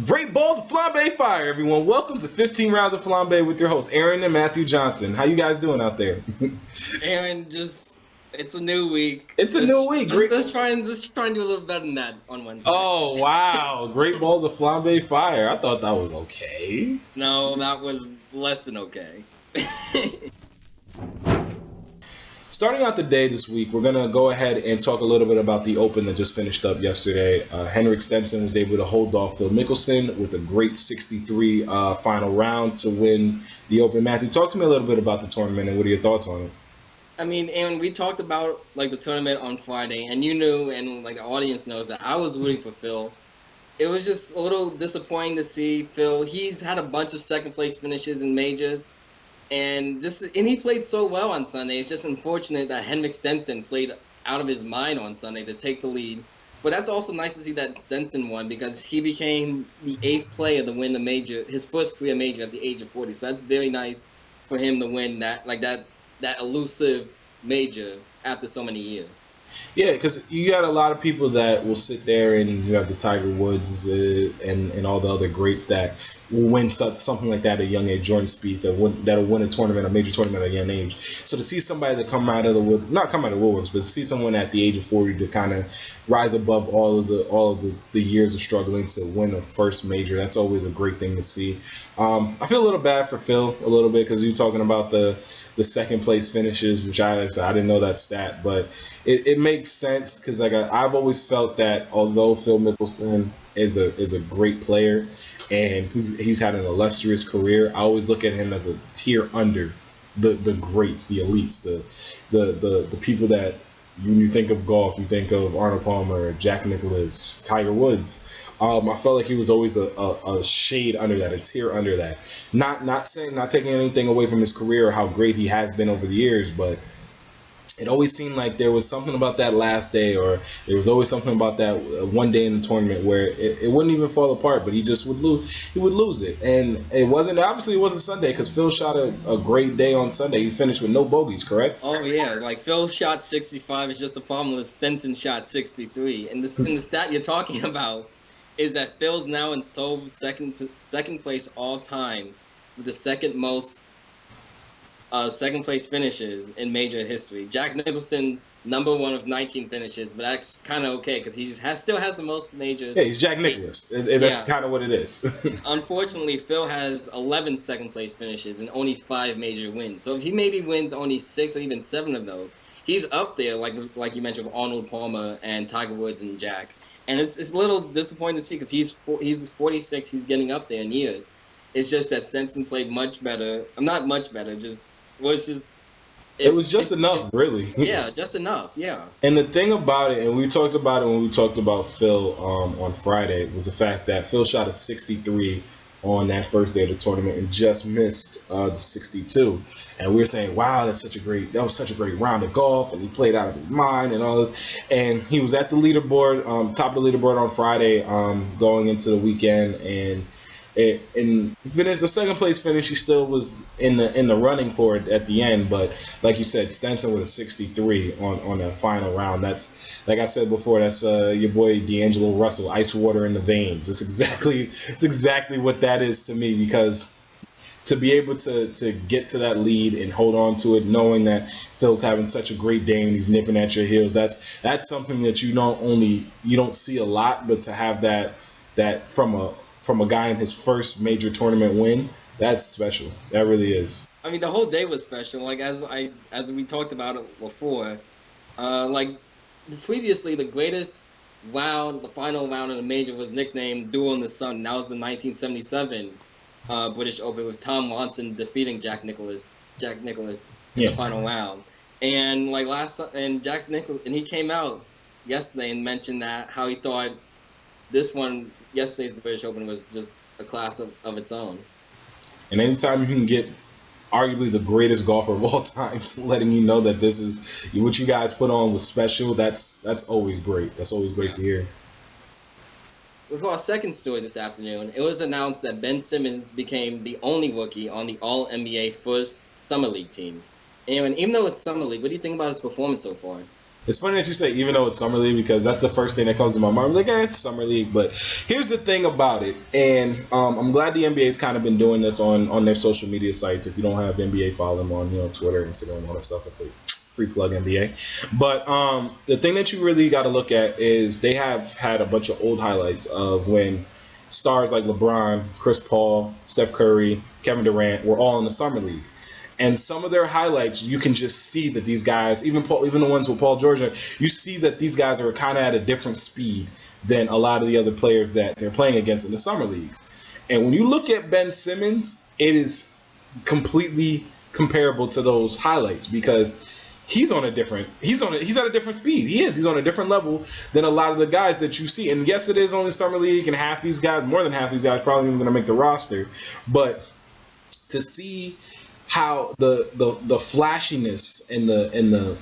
Great balls of Flambé fire, everyone. Welcome to 15 rounds of Flambé with your hosts, Aaron and Matthew Johnson. How you guys doing out there? Aaron, just it's a new week. It's a new week. Great. Let's try and do a little better than that on Wednesday. Oh wow! Great balls of Flambé fire. I thought that was okay. No, that was less than okay. Starting out the day this week, we're gonna go ahead and talk a little bit about the Open that just finished up yesterday. Henrik Stenson was able to hold off Phil Mickelson with a great 63 final round to win the Open. Matthew, talk to me a little bit about the tournament and what are your thoughts on it? I mean, Aaron, we talked about like the tournament on Friday, and you knew, and like the audience knows that I was rooting for Phil. It was just a little disappointing to see Phil. He's had a bunch of second place finishes in majors. And he played so well on Sunday. It's just unfortunate that Henrik Stenson played out of his mind on Sunday to take the lead. But that's also nice to see that Stenson won because he became the 8th player to win the major, his first career major at the age of 40. So that's very nice for him to win that elusive major after so many years. Yeah, because you got a lot of people that will sit there and you have the Tiger Woods and all the other greats that will win something like that at a young age. Jordan Spieth that'll win a major tournament at a young age. So to see somebody that not come out of the woodworks, but to see someone at the age of 40 to kind of rise above all of the years of struggling to win a first major, that's always a great thing to see. I feel a little bad for Phil a little bit because you're talking about the second place finishes, which I didn't know that stat, but it makes sense because I've always felt that although Phil Mickelson is a great player and he's had an illustrious career, I always look at him as a tier under the greats, the elites, the people that when you think of golf, you think of Arnold Palmer, Jack Nicklaus, Tiger Woods. I felt like he was always a shade under that, a tier under that. Not taking anything away from his career or how great he has been over the years, but it always seemed like there was something about that last day, or there was always something about that one day in the tournament where it wouldn't even fall apart, but he just would lose. He would lose it, and it wasn't Sunday because Phil shot a great day on Sunday. He finished with no bogeys, correct? Oh yeah, like Phil shot 65. It's just the problem with Stenson shot 63, and the stat you're talking about is that Phil's now in sole second place all time with the second most second place finishes in major history. Jack Nicholson's number one with 19 finishes, but that's kind of okay because still has the most majors. Yeah, he's Jack Nicklaus. That's kind of what it is. Unfortunately, Phil has 11 second place finishes and only 5 major wins. So if he maybe wins only 6 or even 7 of those, he's up there like you mentioned with Arnold Palmer and Tiger Woods and Jack. And it's a little disappointing to see because he's 46. He's getting up there in years. It's just that Stenson played much better. Not much better. It was just enough, really. Yeah, just enough. Yeah. And the thing about it, and we talked about it when we talked about Phil on Friday, was the fact that Phil shot a 63 on that first day of the tournament and just missed the 62. And we were saying, wow, that was such a great round of golf, and he played out of his mind and all this. And he was at the leaderboard, top of the leaderboard on Friday, going into the weekend, and finished the second place finish. He still was in the running for it at the end, but like you said, Stenson with a 63 on that final round. That's, like I said before, that's your boy D'Angelo Russell, ice water in the veins. It's exactly what that is to me, because to be able to get to that lead and hold on to it, knowing that Phil's having such a great day and he's nipping at your heels, that's something that you don't see a lot, but to have that from a guy in his first major tournament win, that's special. That really is. I mean, the whole day was special. Like as we talked about it before, like previously the greatest round, the final round of the major was nicknamed Duel in the Sun. And that was the 1977 British Open with Tom Watson defeating Jack Nicklaus in the final round. And like Jack Nicklaus, and he came out yesterday and mentioned that how he thought this one, yesterday's British Open, was just a class of its own. And anytime you can get arguably the greatest golfer of all time letting you know that this is what you guys put on was special, that's always great. That's always great to hear. With our second story this afternoon, it was announced that Ben Simmons became the only rookie on the All-NBA first Summer League team. And even though it's Summer League, what do you think about his performance so far? It's funny that you say even though it's summer league because that's the first thing that comes to my mind. I'm like, it's summer league, but here's the thing about it, and I'm glad the NBA's kind of been doing this on their social media sites. If you don't have NBA, follow them on Twitter, Instagram, all that stuff. That's like free plug NBA. But the thing that you really got to look at is they have had a bunch of old highlights of when stars like LeBron, Chris Paul, Steph Curry, Kevin Durant were all in the summer league. And some of their highlights, you can just see that these guys, even the ones with Paul George, you see that these guys are kind of at a different speed than a lot of the other players that they're playing against in the summer leagues. And when you look at Ben Simmons, it is completely comparable to those highlights because he's at a different speed. He's on a different level than a lot of the guys that you see. And yes, it is only summer league, and more than half these guys probably even going to make the roster. But to see how the flashiness and the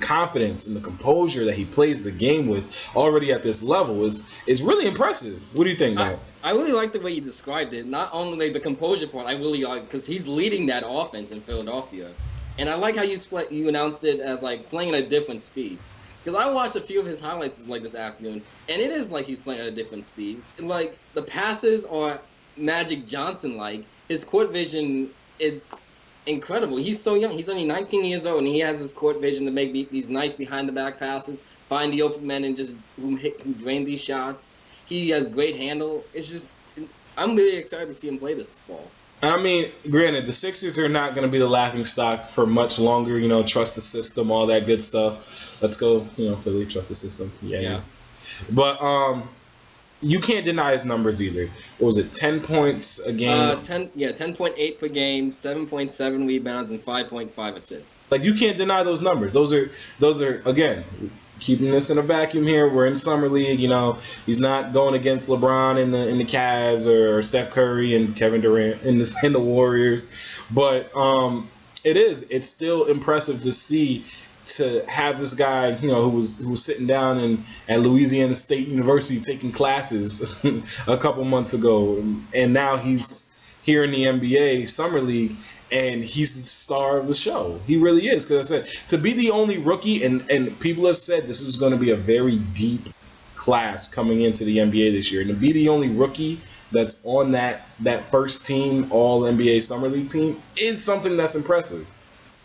confidence and the composure that he plays the game with already at this level is really impressive. What do you think, Matt? I really like the way you described it. Not only the composure part, I really like because he's leading that offense in Philadelphia, and I like how you announced it as like playing at a different speed. Because I watched a few of his highlights like this afternoon, and it is like he's playing at a different speed. Like the passes are Magic Johnson like. His court vision, it's incredible. He's so young. He's only 19 years old, and he has this court vision to make these nice behind-the-back passes, find the open men, and just who drain these shots. He has great handle. It's just, I'm really excited to see him play this fall. I mean, granted, the Sixers are not going to be the laughing stock for much longer. Trust the system, all that good stuff. Let's go, Philly, trust the system. Yeah. But you can't deny his numbers either. What was it, 10 points a game? 10.8 per game, 7.7 rebounds, and 5.5 assists. Like, you can't deny those numbers. Those are again, keeping this in a vacuum here. We're in summer league. He's not going against LeBron in the Cavs or Steph Curry and Kevin Durant in the Warriors. But it's still impressive to see. To have this guy, who was sitting down at Louisiana State University taking classes a couple months ago, and now he's here in the NBA Summer League, and he's the star of the show. He really is, because I said to be the only rookie, and people have said this is going to be a very deep class coming into the NBA this year, and to be the only rookie that's on that first team All NBA Summer League team is something that's impressive.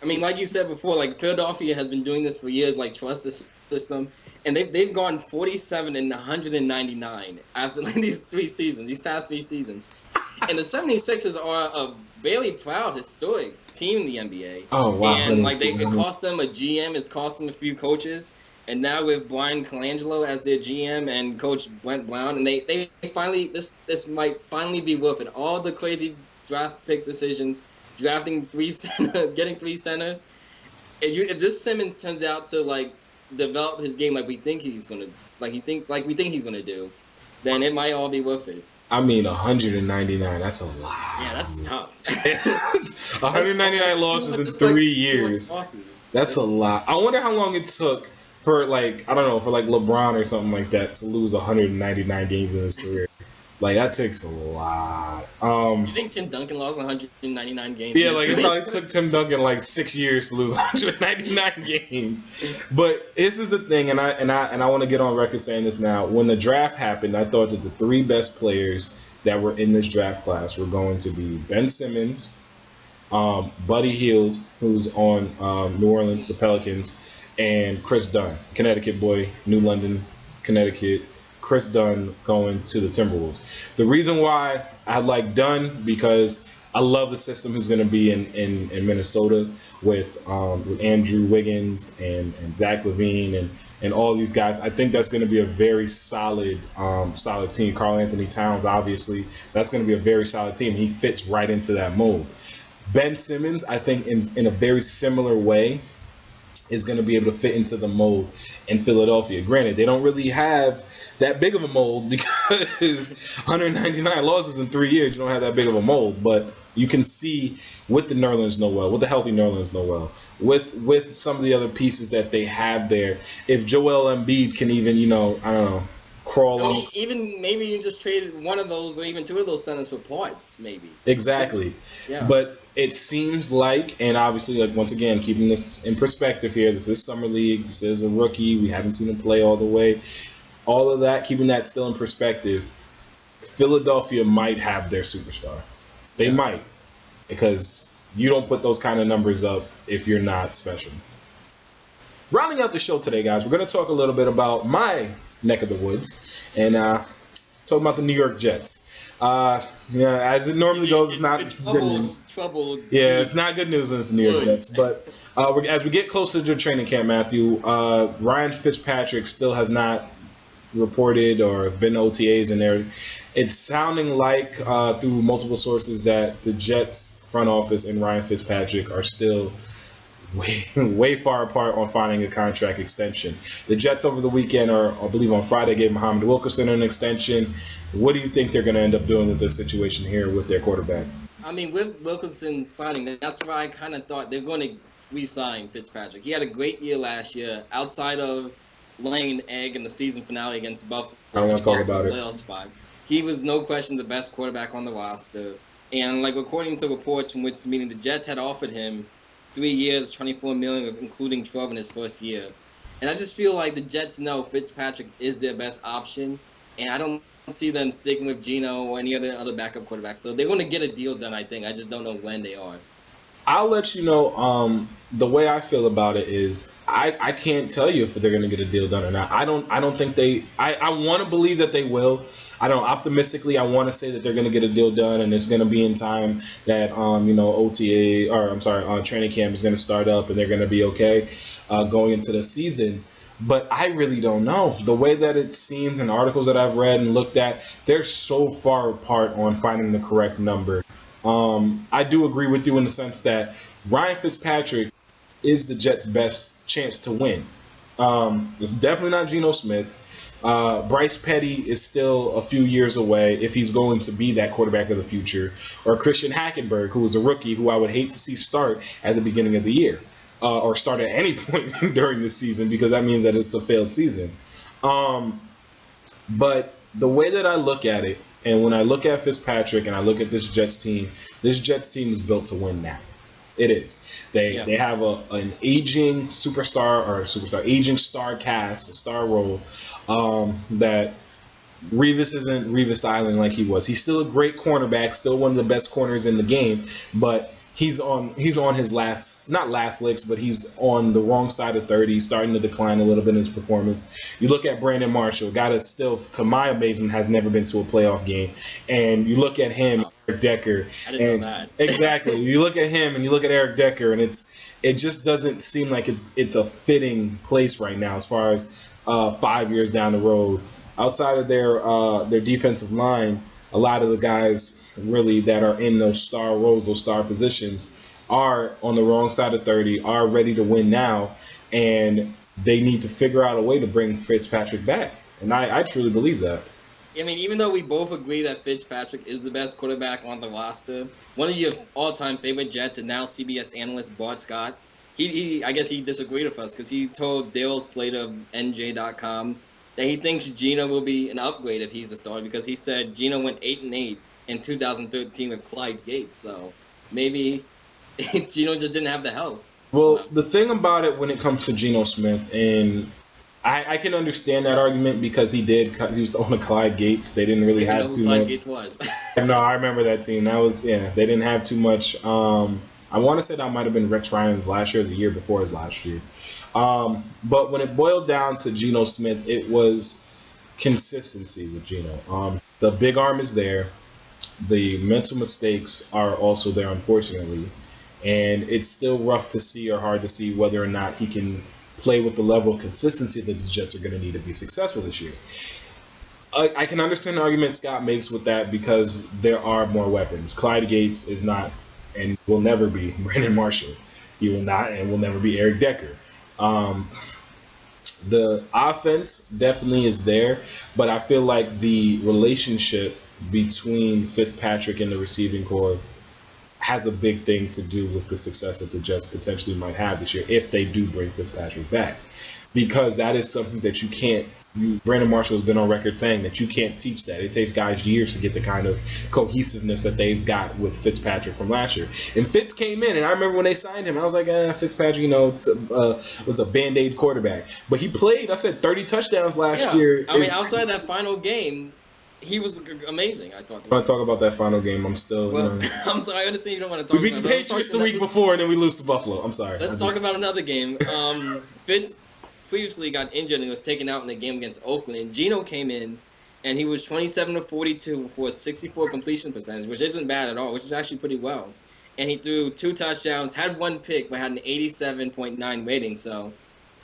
I mean, like you said before, like Philadelphia has been doing this for years, like trust the system, and they've gone 47 and 199 after these past 3 seasons. And the 76ers are a very proud, historic team in the NBA. Oh, wow. And it cost them a GM, it's cost them a few coaches, and now with Brian Colangelo as their GM and Coach Brent Brown, and they finally, this might finally be worth it. All the crazy draft pick decisions, drafting getting 3 centers. If this Simmons turns out to develop his game like we think he's gonna, we think he's gonna do, then it might all be worth it. I mean, 199. That's a lot. Yeah, that's tough. 199 losses in 3 years. That's a lot. I wonder how long it took for LeBron or something like that to lose 199 games in his career. That takes a lot. You think Tim Duncan lost 199 games? Yeah, it probably took Tim Duncan 6 years to lose 199 games. But this is the thing, and I want to get on record saying this now. When the draft happened, I thought that the 3 best players that were in this draft class were going to be Ben Simmons, Buddy Hield, who's on New Orleans, the Pelicans, and Chris Dunn, Connecticut boy, New London, Connecticut. Chris Dunn going to the Timberwolves. The reason why I like Dunn, because I love the system he's going to be in Minnesota with Andrew Wiggins and Zach LaVine and all these guys. I think that's going to be a very solid team. Karl Anthony Towns, obviously, that's going to be a very solid team. He fits right into that mold. Ben Simmons, I think in a very similar way, is going to be able to fit into the mold in Philadelphia. Granted, they don't really have that big of a mold because 199 losses in 3 years, you don't have that big of a mold. But you can see with the Nerlens Noel, with the healthy Nerlens Noel, with some of the other pieces that they have there, if Joel Embiid can even, crawling. Even maybe you just traded one of those or even two of those centers for parts, maybe. Exactly. Yeah. But it seems like, and obviously, like once again, keeping this in perspective here, this is summer league. This is a rookie. We haven't seen him play all the way. All of that, keeping that still in perspective, Philadelphia might have their superstar. They might, because you don't put those kind of numbers up if you're not special. Rounding out the show today, guys, we're going to talk a little bit about my neck of the woods and talk about the New York Jets. As it normally goes, it's not good news. Yeah, it's not good news when it's the New York Jets. But as we get closer to training camp, Matthew, Ryan Fitzpatrick still has not reported or been OTAs in there. It's sounding like through multiple sources that the Jets front office and Ryan Fitzpatrick are still way far apart on finding a contract extension. The Jets over the weekend, or I believe on Friday, gave Muhammad Wilkerson an extension. What do you think they're going to end up doing with this situation here with their quarterback? I mean, with Wilkerson signing, that's why I kind of thought they're going to re-sign Fitzpatrick. He had a great year last year, outside of laying an egg in the season finale against Buffalo. I want to talk about it. Spot. He was no question the best quarterback on the roster. And like according to reports from which meeting, the Jets had offered him 3 years, $24 million, including 12 in his first year. And I just feel like the Jets know Fitzpatrick is their best option, and I don't see them sticking with Geno or any other backup quarterback. So they're going to get a deal done, I think. I just don't know when they are. I'll let you know. The way I feel about it is I can't tell you if they're going to get a deal done or not. I don't think they. I want to believe that they will. Optimistically, I want to say that they're going to get a deal done, and it's going to be in time that OTA, or I'm sorry, training camp is going to start up, and they're going to be okay going into the season. But I really don't know. The way that it seems in articles that I've read and looked at, they're so far apart on finding the correct number. I do agree with you in the sense that Ryan Fitzpatrick is the Jets' best chance to win. It's definitely not Geno Smith. Bryce Petty is still a few years away if he's going to be that quarterback of the future. Or Christian Hackenberg, who is a rookie who I would hate to see start at the beginning of the year. Or start at any point during the season, because that means that it's a failed season. But the way that I look at it, and when I look at Fitzpatrick and I look at this Jets team is built to win now. It is. They have an aging aging star cast, a star role that Revis isn't Revis Island like he was. He's still a great cornerback, still one of the best corners in the game, but he's on his not last licks, but he's on the wrong side of 30, starting to decline a little bit in his performance. You look at Brandon Marshall, a guy that still, to my amazement, has never been to a playoff game. And you look at him, Eric Decker. I didn't know that. Exactly. You look at him and you look at Eric Decker, and it just doesn't seem like it's a fitting place right now as far as 5 years down the road. Outside of their defensive line, a lot of the guys really that are in those star roles, those star positions, are on the wrong side of 30, are ready to win now, and they need to figure out a way to bring Fitzpatrick back. And I truly believe that. I mean, even though we both agree that Fitzpatrick is the best quarterback on the roster, one of your all-time favorite Jets and now CBS analyst Bart Scott, I guess he disagreed with us because he told Dale Slater of NJ.com that he thinks Geno will be an upgrade if he's the starter, because he said Geno went 8-8 in 2013 with Clyde Gates, so maybe Geno just didn't have the help. Well, the thing about it when it comes to Geno Smith, and I can understand that argument because he was the owner of Clyde Gates. They didn't really have too much. Clyde Gates was. No, I remember that team. They didn't have too much. I want to say that might have been Rex Ryan's last year or the year before his last year. But when it boiled down to Geno Smith, it was consistency with Geno. The big arm is there. The mental mistakes are also there, unfortunately. And it's still rough to see or hard to see whether or not he can play with the level of consistency that the Jets are going to need to be successful this year. I can understand the argument Scott makes with that because there are more weapons. Clyde Gates is not and will never be Brandon Marshall. He will not and will never be Eric Decker. The offense definitely is there, but I feel like the relationship between Fitzpatrick and the receiving corps has a big thing to do with the success that the Jets potentially might have this year if they do bring Fitzpatrick back. because that is something that you can't. Brandon Marshall has been on record saying that you can't teach that. It takes guys years to get the kind of cohesiveness that they've got with Fitzpatrick from last year. And Fitz came in, and I remember when they signed him, I was like, Fitzpatrick, was a Band-Aid quarterback. But he played, I said, 30 touchdowns last year. I mean, outside that final game, he was amazing, I thought. I want to talk about that final game. I'm still... Well, I'm sorry, I understand you don't want to talk about it. We beat the Patriots the week before, and then we lose to Buffalo. I'm sorry. Let's talk about another game. Fitz previously got injured and was taken out in the game against Oakland. And Geno came in, and he was 27-42 for a 64 completion percentage, which isn't bad at all, which is actually pretty well. And he threw 2 touchdowns, had 1 pick, but had an 87.9 rating. So,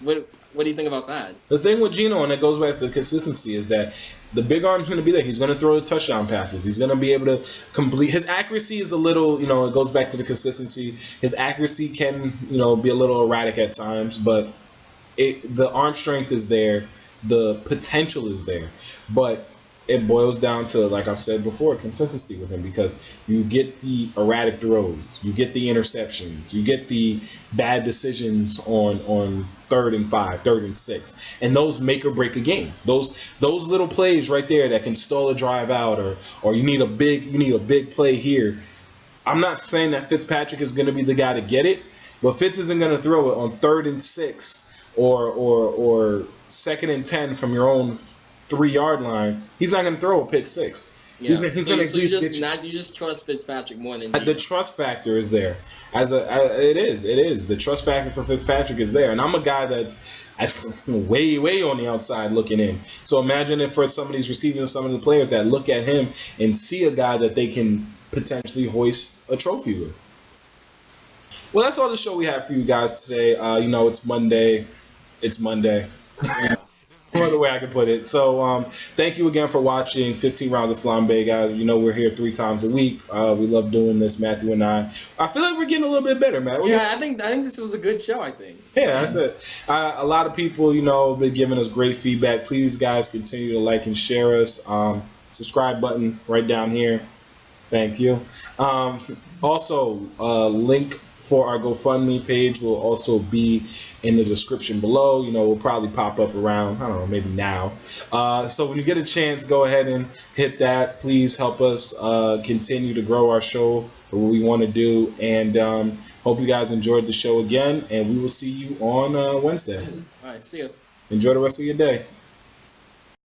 what do you think about that? The thing with Geno, and it goes back to consistency, is that the big arm's going to be there. He's going to throw the touchdown passes. He's going to be able to complete. His accuracy is a little, it goes back to the consistency. His accuracy can, be a little erratic at times, but the arm strength is there. The potential is there. But it boils down to, like I've said before, consistency with him, because you get the erratic throws, you get the interceptions, you get the bad decisions on 3rd and 5, 3rd and 6, and those make or break a game. Those little plays right there that can stall a drive out, or you need a big play here. I'm not saying that Fitzpatrick is going to be the guy to get it, but Fitz isn't going to throw it on 3rd and 6 or 2nd and 10 from your own 3-yard line. He's not going to throw a pick 6. Yeah. He's going to you just trust Fitzpatrick more than the trust factor is there. It is the trust factor for Fitzpatrick is there, and I'm a guy that's way on the outside looking in. So imagine if for some of these receivers, some of the players that look at him and see a guy that they can potentially hoist a trophy with. Well, that's all the show we have for you guys today. It's Monday. It's Monday. No other way I can put it. So thank you again for watching 15 Rounds of Flambé, guys. We're here 3 times a week. We love doing this, Matthew and I. I feel like we're getting a little bit better, Matt. I think this was a good show, I think. Yeah, that's it. A lot of people, been giving us great feedback. Please, guys, continue to like and share us. Subscribe button right down here. Thank you. Also, link for our GoFundMe page will also be in the description below. Will probably pop up around, I don't know, maybe now. So when you get a chance, go ahead and hit that. Please help us continue to grow our show, what we want to do. And hope you guys enjoyed the show again. And we will see you on Wednesday. All right, see you. Enjoy the rest of your day.